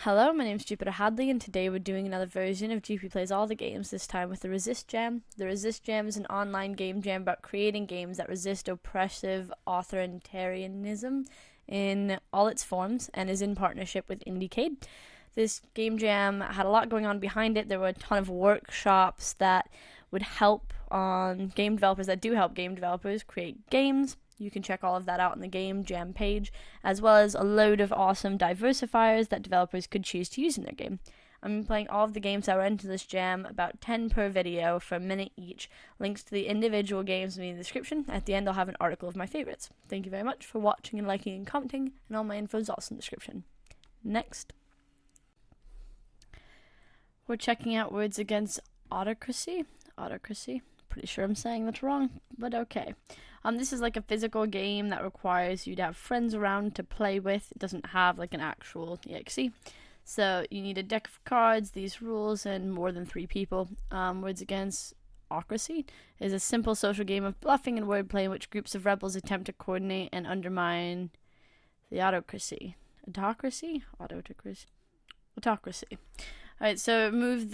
Hello, my name is Jupiter Hadley, and today we're doing another version of Jupi Plays All the Games, this time with the Resist Jam. The Resist Jam is an online game jam about creating games that resist oppressive authoritarianism in all its forms, and is in partnership with Indiecade. This game jam had a lot going on behind it. There were a ton of workshops that would help game developers create games. You can check all of that out on the Game Jam page, as well as a load of awesome diversifiers that developers could choose to use in their game. I'm playing all of the games that were into this jam, about 10 per video for a minute each. Links to the individual games will be in the description. At the end, I'll have an article of my favorites. Thank you very much for watching and liking and commenting, and all my info is also in the description. Next, we're checking out words against Autocracy. Pretty sure I'm saying that wrong, but okay. This is like a physical game that requires you to have friends around to play with. It doesn't have like an actual EXE. So you need a deck of cards, these rules, and more than 3 people. Words Against Autocracy is a simple social game of bluffing and wordplay in which groups of rebels attempt to coordinate and undermine the autocracy. Autocracy. Alright, so remove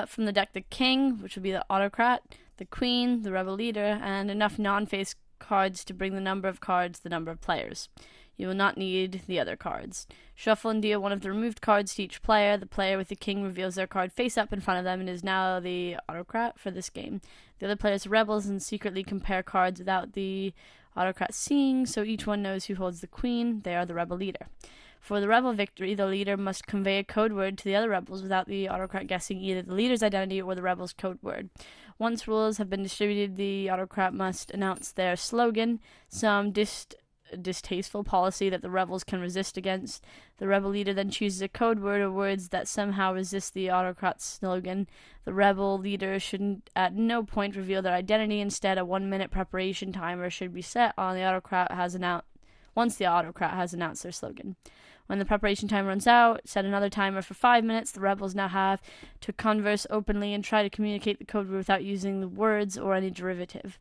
from the deck the king, which will be the autocrat, the queen, the rebel leader, and enough non-face cards to bring the number of cards the number of players. You will not need the other cards. Shuffle and deal one of the removed cards to each player. The player with the king reveals their card face up in front of them and is now the autocrat for this game. The other players are rebels and secretly compare cards without the autocrat seeing, so each one knows who holds the queen. They are the rebel leader. For the rebel victory, the leader must convey a code word to the other rebels without the autocrat guessing either the leader's identity or the rebel's code word. Once rules have been distributed, the autocrat must announce their slogan, some distasteful policy that the rebels can resist against. The rebel leader then chooses a code word or words that somehow resist the autocrat's slogan. The rebel leader should at no point reveal their identity. Instead, a 1-minute preparation timer should be set once the autocrat has announced their slogan. When the preparation time runs out, set another timer for 5 minutes. The rebels now have to converse openly and try to communicate the code word without using the words or any derivative.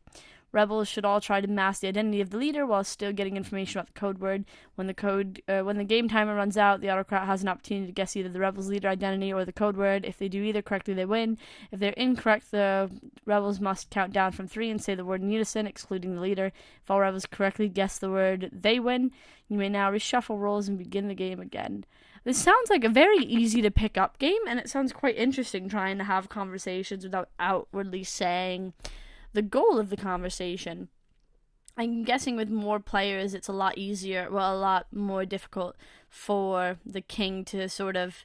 Rebels should all try to mask the identity of the leader while still getting information about the code word. When the game timer runs out, the autocrat has an opportunity to guess either the rebel's leader identity or the code word. If they do either correctly, they win. If they're incorrect, the rebels must count down from 3 and say the word in unison, excluding the leader. If all rebels correctly guess the word, they win. You may now reshuffle roles and begin the game again. This sounds like a very easy to pick up game, and it sounds quite interesting trying to have conversations without outwardly saying the goal of the conversation. I'm guessing with more players it's a lot more difficult for the king to sort of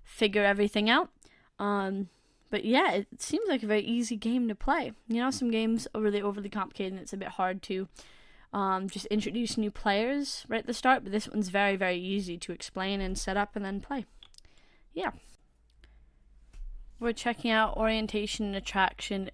figure everything out. But yeah, it seems like a very easy game to play. You know, some games are really overly complicated and it's a bit hard to just introduce new players right at the start, but this one's very, very easy to explain and set up and then play. Yeah. We're checking out Orientation and Attraction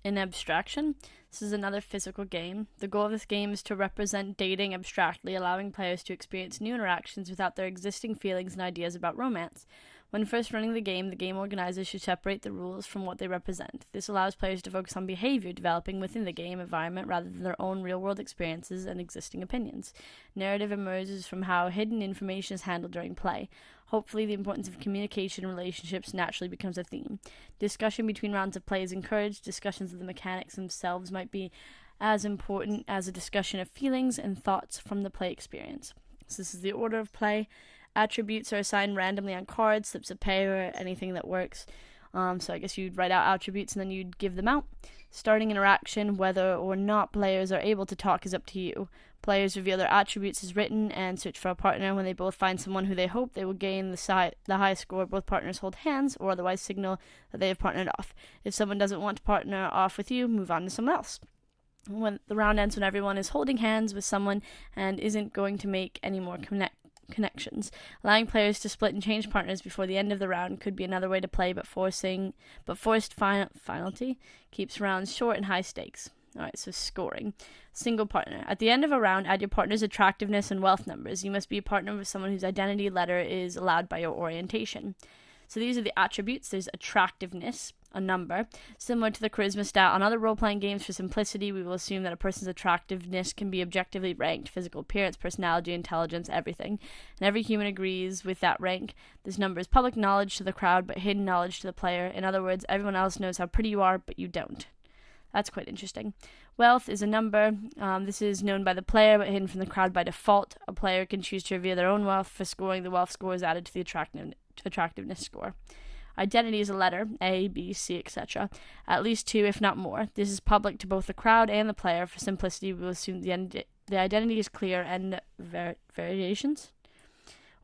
in Abstraction. This is another physical game. The goal of this game is to represent dating abstractly, allowing players to experience new interactions without their existing feelings and ideas about romance. When first running the game organizers should separate the rules from what they represent. This allows players to focus on behavior developing within the game environment rather than their own real-world experiences and existing opinions. Narrative emerges from how hidden information is handled during play. Hopefully, the importance of communication and relationships naturally becomes a theme. Discussion between rounds of play is encouraged. Discussions of the mechanics themselves might be as important as a discussion of feelings and thoughts from the play experience. So this is the order of play. Attributes are assigned randomly on cards, slips of paper, anything that works. So I guess you'd write out attributes and then you'd give them out. Starting interaction, whether or not players are able to talk is up to you. Players reveal their attributes as written and search for a partner. When they both find someone who they hope, they will gain the highest score. Both partners hold hands or otherwise signal that they have partnered off. If someone doesn't want to partner off with you, move on to someone else. When the round ends when everyone is holding hands with someone and isn't going to make any more connections. Allowing players to split and change partners before the end of the round could be another way to play, but forced finality keeps rounds short and high stakes. Alright, so scoring. Single partner. At the end of a round, add your partner's attractiveness and wealth numbers. You must be a partner with someone whose identity letter is allowed by your orientation. So these are the attributes. There's attractiveness. a number. Similar to the charisma stat on other role-playing games, for simplicity, we will assume that a person's attractiveness can be objectively ranked: physical appearance, personality, intelligence, everything. And every human agrees with that rank. This number is public knowledge to the crowd, but hidden knowledge to the player. In other words, everyone else knows how pretty you are, but you don't. That's quite interesting. Wealth is a number. This is known by the player, but hidden from the crowd by default. A player can choose to reveal their own wealth. For scoring, the wealth score is added to the attractiveness score. Identity is a letter, A, B, C, etc. At least 2, if not more. This is public to both the crowd and the player. For simplicity, we will assume the identity is clear and variations.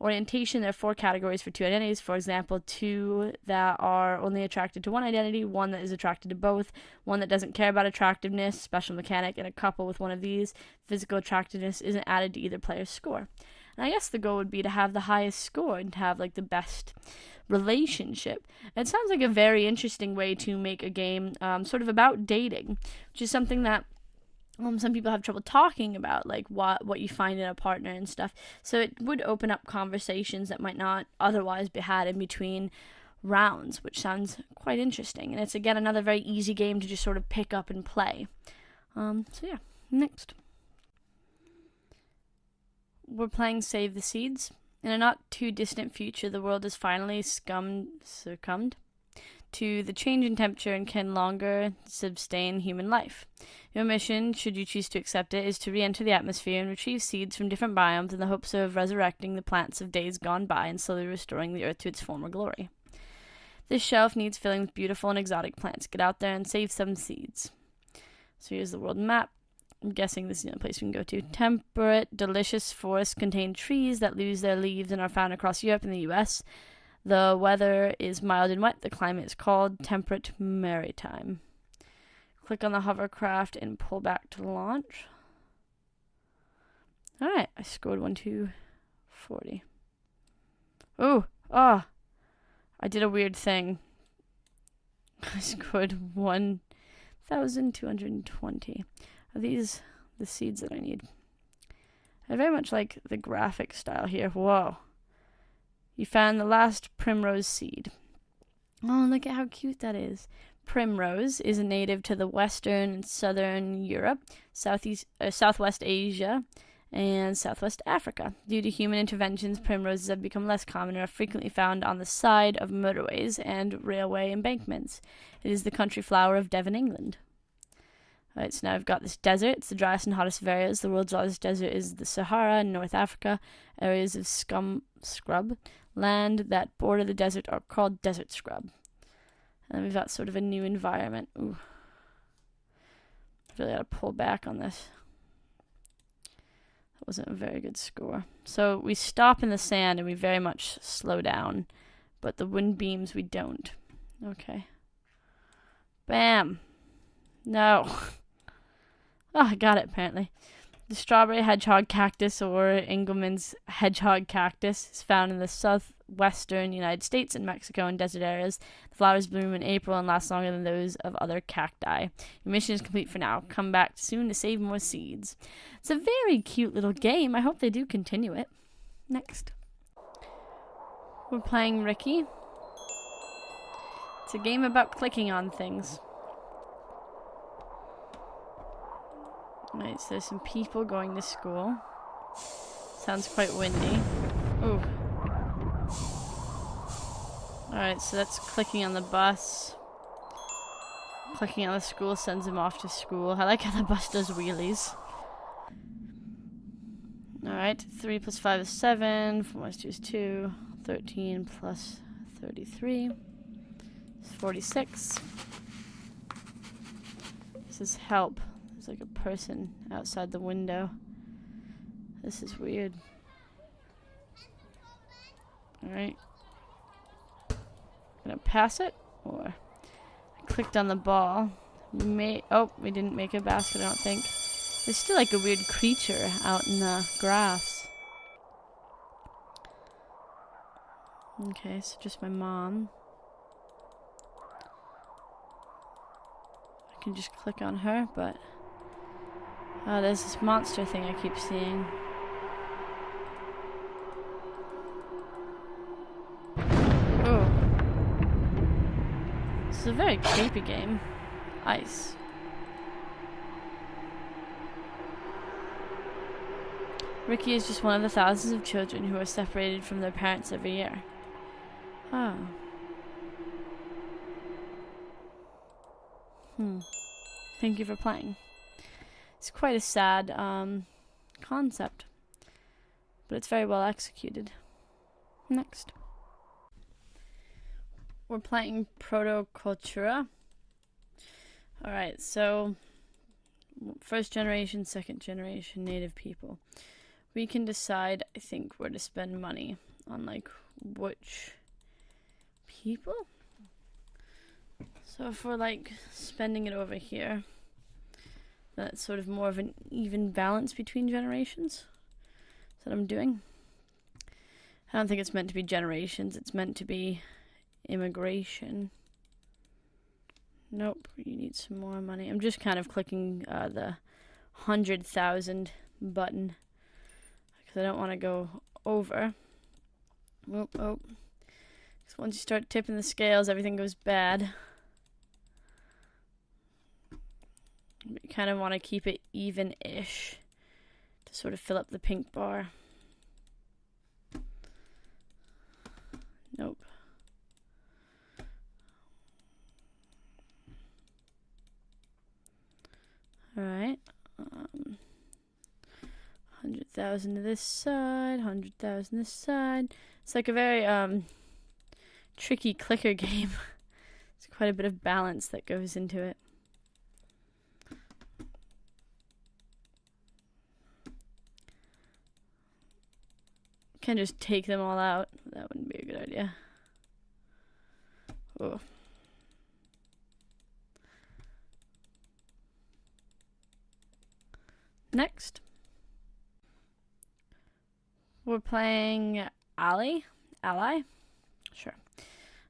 Orientation, there are 4 categories for 2 identities. For example, 2 that are only attracted to one identity, 1 that is attracted to both, 1 that doesn't care about attractiveness, special mechanic, and a couple with one of these. Physical attractiveness isn't added to either player's score. And I guess the goal would be to have the highest score and to have like the best relationship. It sounds like a very interesting way to make a game sort of about dating, which is something that some people have trouble talking about, like what you find in a partner and stuff. So it would open up conversations that might not otherwise be had in between rounds, which sounds quite interesting. And it's, again, another very easy game to just sort of pick up and play. So yeah, next. We're playing Save the Seeds. In a not too distant future, the world has finally succumbed to the change in temperature and can longer sustain human life. Your mission, should you choose to accept it, is to re-enter the atmosphere and retrieve seeds from different biomes in the hopes of resurrecting the plants of days gone by and slowly restoring the earth to its former glory. This shelf needs filling with beautiful and exotic plants. Get out there and save some seeds. So here's the world map. I'm guessing this is the only place we can go to. Temperate, delicious forests contain trees that lose their leaves and are found across Europe and the US. The weather is mild and wet. The climate is called temperate maritime. Click on the hovercraft and pull back to launch. Alright, I scored 1,240. I did a weird thing. I scored 1,220. Are these the seeds that I need? I very much like the graphic style here. Whoa. You found the last primrose seed. Oh, look at how cute that is. Primrose is a native to the Western and Southern Europe, Southwest Asia, and Southwest Africa. Due to human interventions, primroses have become less common and are frequently found on the side of motorways and railway embankments. It is the country flower of Devon, England. Alright, so now I've got this desert. It's the driest and hottest of areas. The world's largest desert is the Sahara in North Africa. Areas of scrub land that border the desert are called desert scrub. And then we've got sort of a new environment. Ooh. I really got to pull back on this. That wasn't a very good score. So we stop in the sand and we very much slow down. But the wind beams, we don't. Okay. Bam. No. Oh, I got it, apparently. The strawberry hedgehog cactus, or Engelmann's hedgehog cactus, is found in the southwestern United States and Mexico and desert areas. The flowers bloom in April and last longer than those of other cacti. Your mission is complete for now. Come back soon to save more seeds. It's a very cute little game. I hope they do continue it. Next. We're playing Ricky. It's a game about clicking on things. Right, so there's some people going to school. Sounds quite windy. Ooh. Alright, so that's clicking on the bus. Clicking on the school sends him off to school. I like how the bus does wheelies. Alright, 3 plus 5 is 7. 4 minus 2 is 2. 13 plus 33 is 46. This is help. There's like a person outside the window. This is weird. Alright. Gonna pass it? Or I clicked on the ball. We didn't make a basket, I don't think. There's still like a weird creature out in the grass. Okay, so just my mom. I can just click on her, but there's this monster thing I keep seeing. Ooh. It's a very creepy game. Ice. Ricky is just one of the thousands of children who are separated from their parents every year. Oh. Thank you for playing. It's quite a sad concept, but it's very well executed. Next. We're playing Proto-Cultura. Alright, so first generation, second generation native people. We can decide, I think, where to spend money on, like, which people? So if we're, like, spending it over here, that's sort of more of an even balance between generations. That's what I'm doing. I don't think it's meant to be generations, it's meant to be immigration. Nope, you need some more money. I'm just kind of clicking the 100,000 button because I don't want to go over. Oh. Because once you start tipping the scales, everything goes bad. You kind of want to keep it even-ish to sort of fill up the pink bar. Nope. Alright. 100,000 to this side, 100,000 this side. It's like a very tricky clicker game. There's quite a bit of balance that goes into it. Can just take them all out. That wouldn't be a good idea. Oh. Next. We're playing Ally? Sure.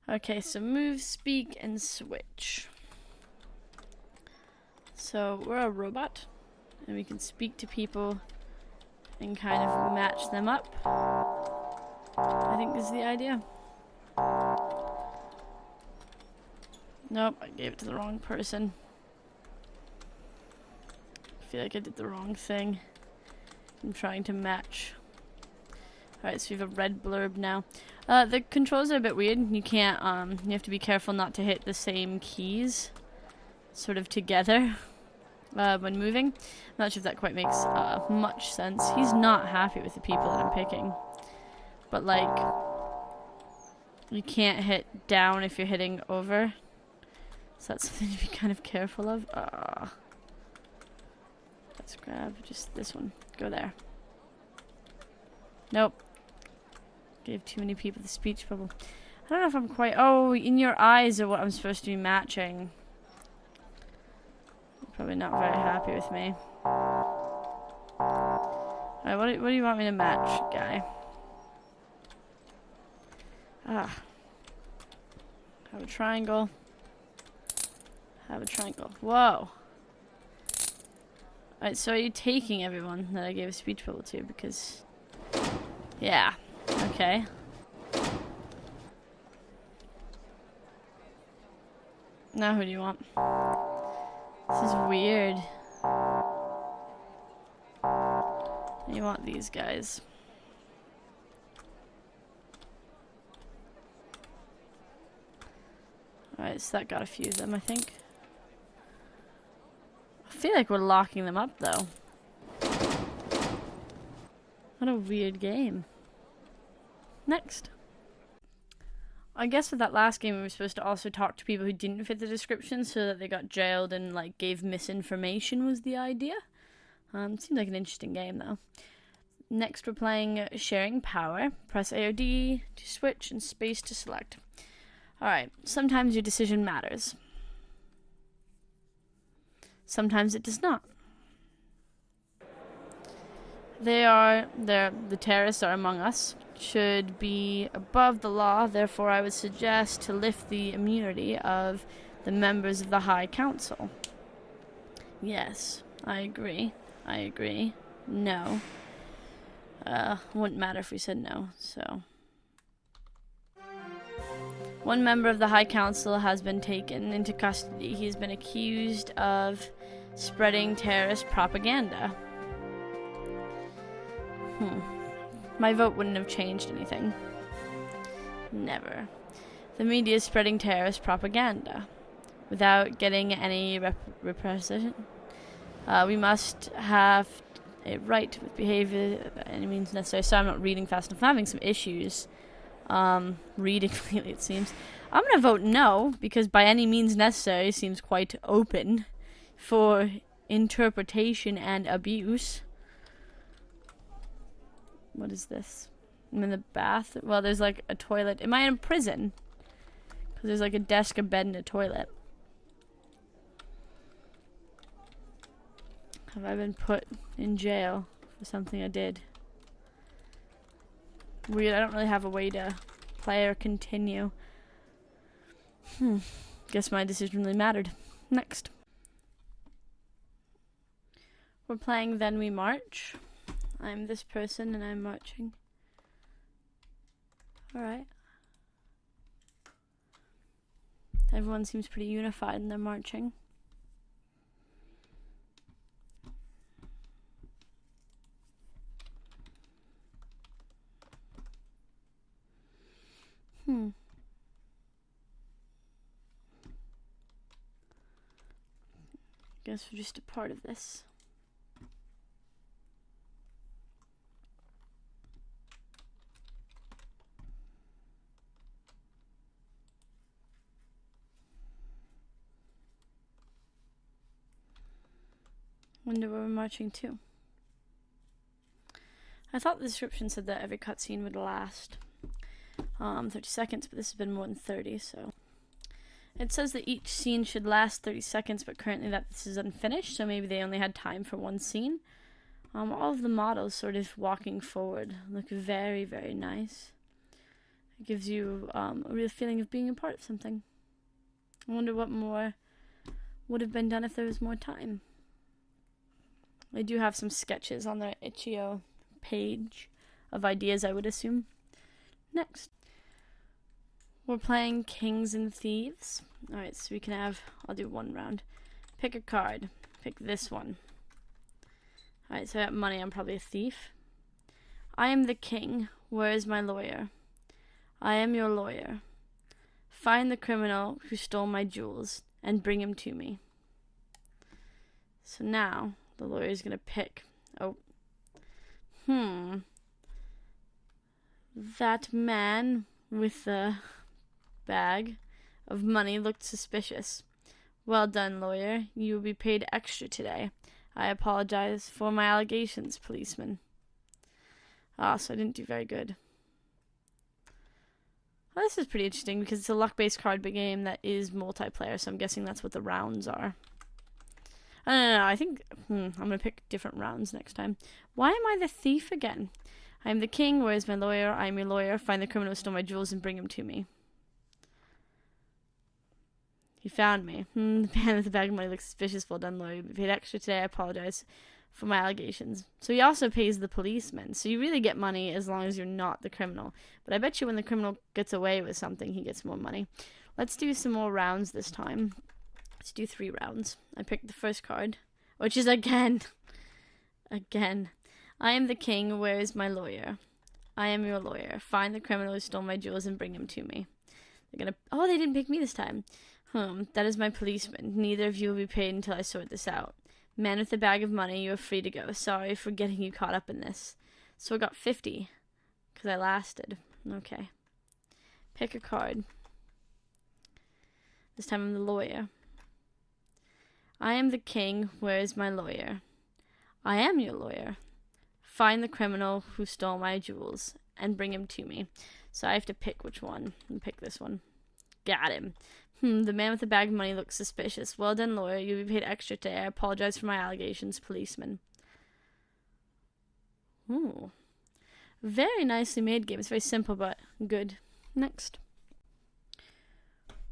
Okay, so move, speak, and switch. So we're a robot, and we can speak to people and kind of match them up. I think is the idea. Nope, I gave it to the wrong person. I feel like I did the wrong thing. I'm trying to match. Alright, so we have a red blurb now. The controls are a bit weird. You can't, you have to be careful not to hit the same keys sort of together when moving. I'm not sure if that quite makes much sense. He's not happy with the people that I'm picking. But, like, you can't hit down if you're hitting over. So that's something to be kind of careful of. Let's grab just this one. Go there. Nope. Gave too many people the speech bubble. I don't know if I'm quite... Oh, in your eyes are what I'm supposed to be matching. You're probably not very happy with me. Alright, what do you want me to match, guy? Have a triangle. Have a triangle. Whoa. Alright, so are you taking everyone that I gave a speech bubble to? Because... Yeah. Okay. Now who do you want? This is weird. You want these guys. Alright, so that got a few of them, I think. I feel like we're locking them up, though. What a weird game. Next. I guess with that last game we were supposed to also talk to people who didn't fit the description so that they got jailed and, like, gave misinformation was the idea. Seems like an interesting game, though. Next we're playing Sharing Power. Press AOD to switch and space to select. Alright, sometimes your decision matters. Sometimes it does not. The terrorists are among us, should be above the law, therefore I would suggest to lift the immunity of the members of the High Council. Yes, I agree. No. Wouldn't matter if we said no, so. One member of the High Council has been taken into custody. He's been accused of spreading terrorist propaganda. My vote wouldn't have changed anything. Never. The media is spreading terrorist propaganda without getting any repression. We must have a right with behavior by any means necessary. So I'm not reading fast enough. I'm having some issues reading lately, it seems. I'm going to vote no, because by any means necessary seems quite open for interpretation and abuse. What is this? I'm in the bath. Well, there's like a toilet. Am I in prison? Because there's like a desk, a bed, and a toilet. Have I been put in jail for something I did? Weird, I don't really have a way to play or continue. Guess my decision really mattered. Next. We're playing Then We March. I'm this person and I'm marching. Alright. Everyone seems pretty unified in their marching. Guess we're just a part of this. Wonder where we're marching to. I thought the description said that every cutscene would last 30 seconds, but this has been more than 30, so. It says that each scene should last 30 seconds, but currently this is unfinished, so maybe they only had time for one scene. All of the models sort of walking forward look very, very nice. It gives you a real feeling of being a part of something. I wonder what more would have been done if there was more time. They do have some sketches on their itch.io page of ideas, I would assume. Next. We're playing Kings and Thieves. Alright, so we can have, I'll do one round. Pick a card. Pick this one. Alright, so I got money, I'm probably a thief. I am the king. Where is my lawyer? I am your lawyer. Find the criminal who stole my jewels and bring him to me. So now, the lawyer's gonna pick. That man with the bag of money looked suspicious. Well done, lawyer. You will be paid extra today. I apologize for my allegations, policeman. So I didn't do very good. Well, this is pretty interesting because it's a luck-based card game that is multiplayer, so I'm guessing that's what the rounds are. I don't know. I think I'm going to pick different rounds next time. Why am I the thief again? I am the king. Where is my lawyer? I am your lawyer. Find the criminal who stole my jewels and bring him to me. He found me. The man with the bag of money looks suspicious. Well done, lawyer. You paid extra today. I apologize for my allegations. So he also pays the policeman. So you really get money as long as you're not the criminal. But I bet you when the criminal gets away with something, he gets more money. Let's do some more rounds this time. Let's do 3 rounds. I picked the first card, which is again. I am the king. Where is my lawyer? I am your lawyer. Find the criminal who stole my jewels and bring him to me. Oh, they didn't pick me this time. That is my policeman. Neither of you will be paid until I sort this out. Man with a bag of money, you are free to go. Sorry for getting you caught up in this. So I got 50, because I lasted. Okay. Pick a card. This time I'm the lawyer. I am the king. Where is my lawyer? I am your lawyer. Find the criminal who stole my jewels and bring him to me. So I have to pick which one. And pick this one. Got him. The man with the bag of money looks suspicious. Well done, lawyer. You'll be paid extra today. I apologize for my allegations, policeman. Ooh. Very nicely made game. It's very simple, but good. Next.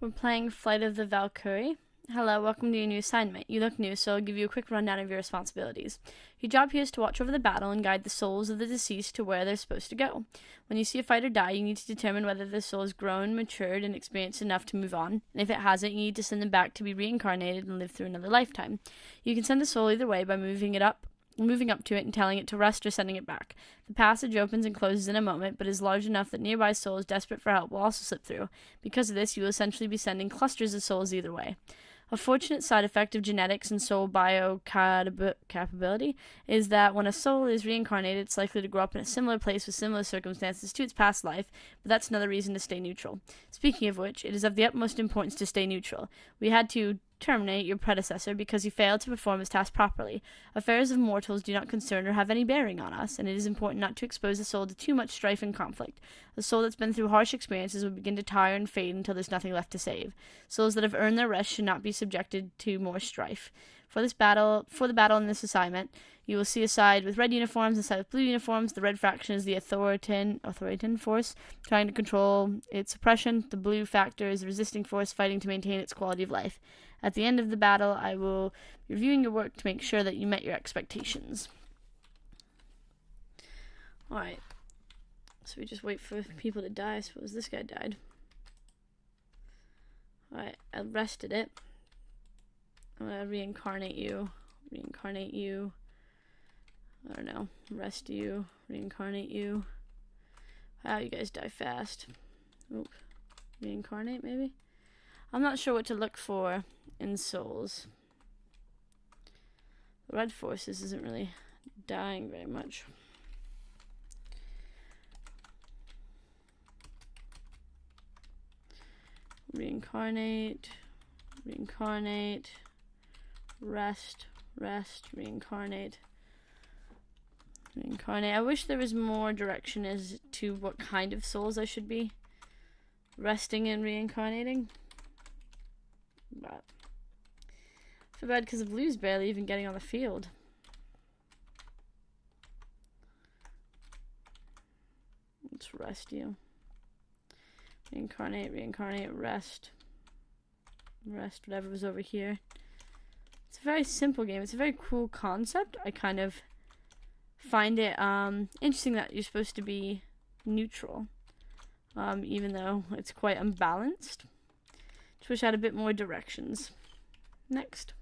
We're playing Flight of the Valkyrie. Hello, welcome to your new assignment. You look new, so I'll give you a quick rundown of your responsibilities. Your job here is to watch over the battle and guide the souls of the deceased to where they're supposed to go. When you see a fighter die, you need to determine whether the soul has grown, matured, and experienced enough to move on. And if it hasn't, you need to send them back to be reincarnated and live through another lifetime. You can send a soul either way by moving up to it and telling it to rest or sending it back. The passage opens and closes in a moment, but is large enough that nearby souls desperate for help will also slip through. Because of this, you will essentially be sending clusters of souls either way. A fortunate side effect of genetics and soul biocompatibility is that when a soul is reincarnated, it's likely to grow up in a similar place with similar circumstances to its past life, but that's another reason to stay neutral. Speaking of which, it is of the utmost importance to stay neutral. We had to terminate your predecessor because he failed to perform his task properly. Affairs of mortals do not concern or have any bearing on us, and it is important not to expose the soul to too much strife and conflict. A soul that's been through harsh experiences will begin to tire and fade until there's nothing left to save. Souls that have earned their rest should not be subjected to more strife. For the battle in this assignment, you will see a side with red uniforms and a side with blue uniforms. The red faction is the Authoritarian force, trying to control its oppression. The blue factor is the resisting force, fighting to maintain its quality of life. At the end of the battle, I will be reviewing your work to make sure that you met your expectations. Alright. So we just wait for people to die. I suppose this guy died. Alright, I rested it. I'm gonna reincarnate you. Reincarnate you. I don't know. Rest you. Reincarnate you. Wow, you guys die fast. Oop. Reincarnate, maybe? I'm not sure what to look for in souls. The red forces isn't really dying very much. Reincarnate. Reincarnate. Rest. Rest. Reincarnate. Reincarnate. I wish there was more direction as to what kind of souls I should be resting and reincarnating. But I feel bad because the blue's barely even getting on the field. Let's rest you. Reincarnate, reincarnate, rest. Rest whatever was over here. It's a very simple game. It's a very cool concept. I kind of find it interesting that you're supposed to be neutral, even though it's quite unbalanced. Just wish I had a bit more directions. Next.